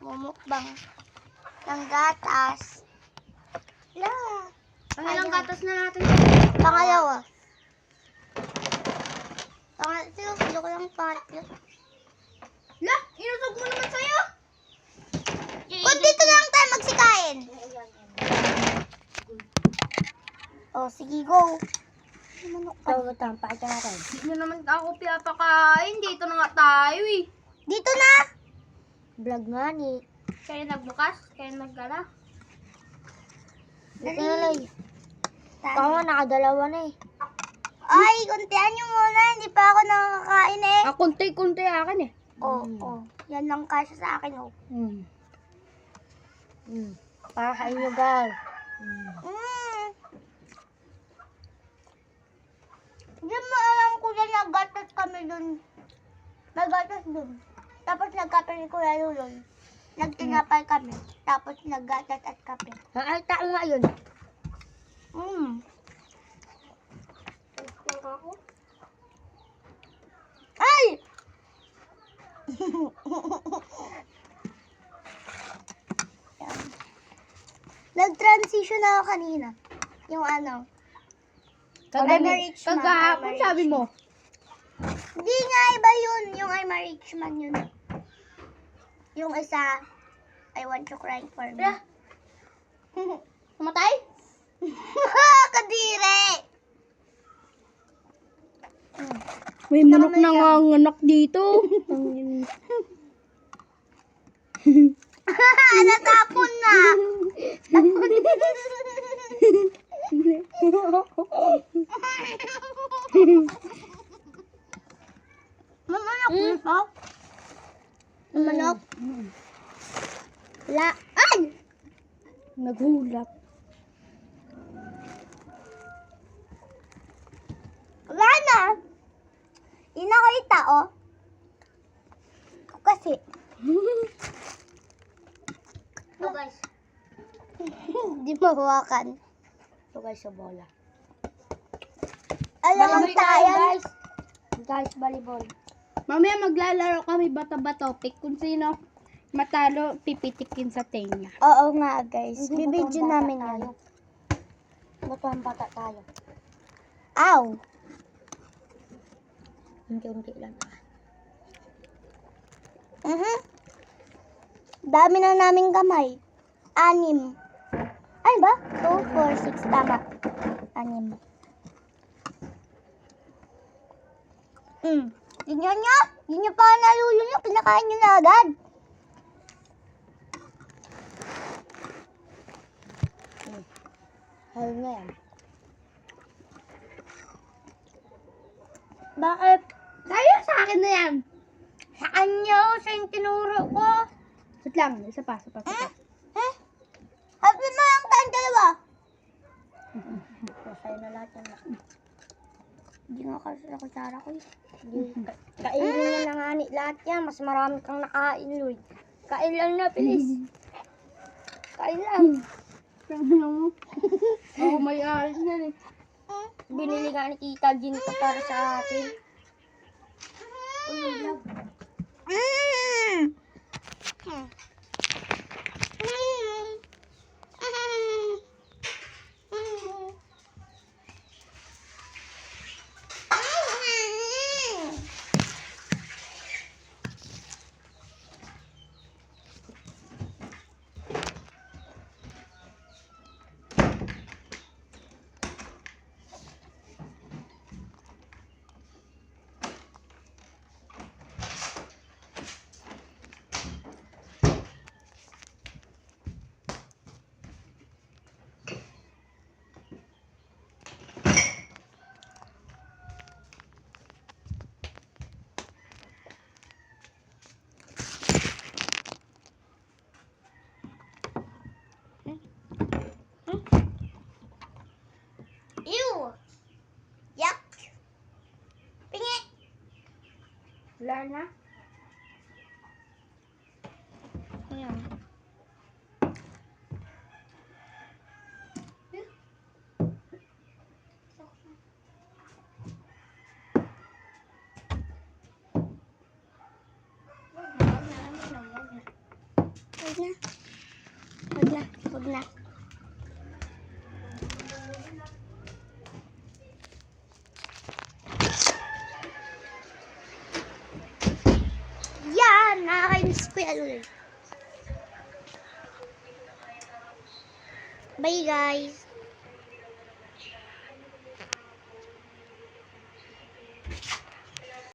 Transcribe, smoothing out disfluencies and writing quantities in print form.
Magmumukbang ng gatas. La. Pangalang gatas na natin. Pangalawa. Pangatlo. Gusto ko lang pangatlo. La, inusog mo naman sa'yo. Kung dito na lang tayo magsikain. Oh, sige, go. Hindi nyo naman ako pinapakain. Dito na nga tayo eh. Dito na. Vlog nga ni. Kaya nagbukas, kaya naggala. Dito na lang. Ikaw nga, nakadalawa na eh. Ay, kuntihan nyo muna. Hindi pa ako nakakain eh. Kunti-kunti akin eh. Oh. Yan lang kasya sa akin, oh. Para sa inyo, guys. Hindi mo alam ko yan, naggatas kami dun. Naggatas dun. Tapos nagkape ni Kuya Lulol. Nagtinapay kami. Tapos naggatas at kape. Ay, tao nga yun. Ay! Yan. Nag-transition ako kanina. Yung ano. I'm a rich man. Kagahapon sabi mo. Hindi nga, iba yun. Yung I'm a rich man yun. Yung isa, I want you crying for me. Kumatay? Kadire! May manok na nanganganak dito. Natapon na! Mamanok dito? Mamanok? Wala. Ay! Naghulap. Wala na. Hindi na kita, oh. Kasi. Ito guys. Hindi mahawakan. Ito guys, sa bola. Alam mo tayo. guys. Guys, volleyball. Mamaya maglalaro kami bata-bato. Pick kung sino matalo, pipitikin sa tenga. Oo nga, guys. Bibidyo namin yun. Batuhan bata tayo. Ow! Unti-unti lang. Dami na naming kamay. 6. Ay ba? 2, 4, 6. Tama. 6. Tingnan nyo. Hindi nyo pa nalulunok. Pinakain nyo na agad. Hal na yan. Bakit? Tayo sa akin na yan. Saan nyo? Sa yung tinuro ko? Wait lang, isa pa. Happy mo lang tayong dalawa. Sa'yo na lahat yan. Hindi nga kasi sa kutsara ko eh. Kainin niya na nga ni lahat yan. Mas marami kang nakain, Lloyd. Kain lang na, please. Kain lang. Sabi na mo. Ako may alis na eh. Binili nga ni Tita Jean to para sa atin. Ew! Yuck! Pingi! Wala na. Ayan. Wag na. Wag na. Yan! Nakakainis ko yan ulit. Bye guys!